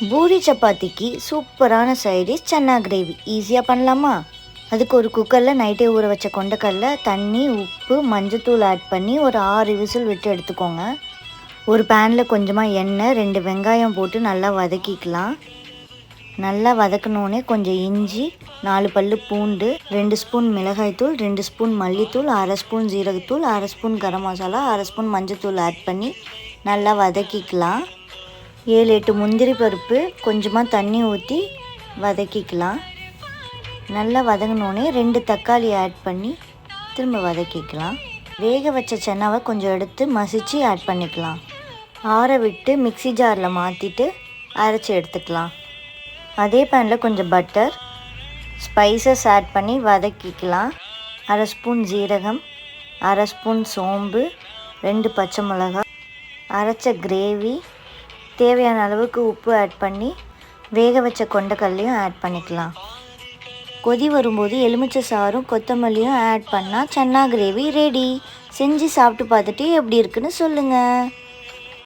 பூரி சப்பாத்திக்கு சூப்பரான side dish chana gravy ஈஸியாக பண்ணலாமா? அதுக்கு ஒரு குக்கரில் நைட்டே ஊற வச்ச கொண்டக்கடலை, தண்ணி, உப்பு, மஞ்சத்தூள் ஆட் பண்ணி ஒரு 6 விசில் விட்டு எடுத்துக்கோங்க. ஒரு பேனில் கொஞ்சமாக எண்ணெய், 2 வெங்காயம் போட்டு நல்லா வதக்கிக்கலாம். நல்லா வதக்கினோடனே கொஞ்சம் இஞ்சி, 4 பல்லு பூண்டு, 2 ஸ்பூன் மிளகாய்த்தூள், 2 ஸ்பூன் மல்லித்தூள், 1/2 ஸ்பூன் ஜீரகத்தூள், 1/2 ஸ்பூன் கரம் மசாலா, 1/2 ஸ்பூன் மஞ்சத்தூள் ஆட் பண்ணி நல்லா வதக்கிக்கலாம். 7-8 முந்திரி பருப்பு கொஞ்சமாக தண்ணி ஊற்றி வதக்கிக்கலாம். நல்லா வதங்கினோடனே 2 தக்காளி ஆட் பண்ணி திரும்ப வதக்கிக்கலாம். வேக வச்ச சன்னாவை கொஞ்சம் எடுத்து மசிச்சு ஆட் பண்ணிக்கலாம். ஆற விட்டு மிக்ஸி ஜாரில் மாற்றிட்டு அரைச்சி எடுத்துக்கலாம். அதே பேனில் கொஞ்சம் பட்டர், ஸ்பைசஸ் ஆட் பண்ணி வதக்கிக்கலாம். 1/2 ஸ்பூன் ஜீரகம், 1/2 ஸ்பூன் சோம்பு, 2 பச்சை மிளகாய், அரைச்ச கிரேவி, தேவையான அளவுக்கு உப்பு ஆட் பண்ணி வேக வச்ச கொண்டக்கடலையும் ஆட் பண்ணிக்கலாம். கொதி வரும்போது எலுமிச்சை சாறும் கொத்தமல்லியும் ஆட் பண்ணால் சன்னா கிரேவி ரெடி. செஞ்சு சாப்பிட்டு பார்த்துட்டு எப்படி இருக்குன்னு சொல்லுங்கள்.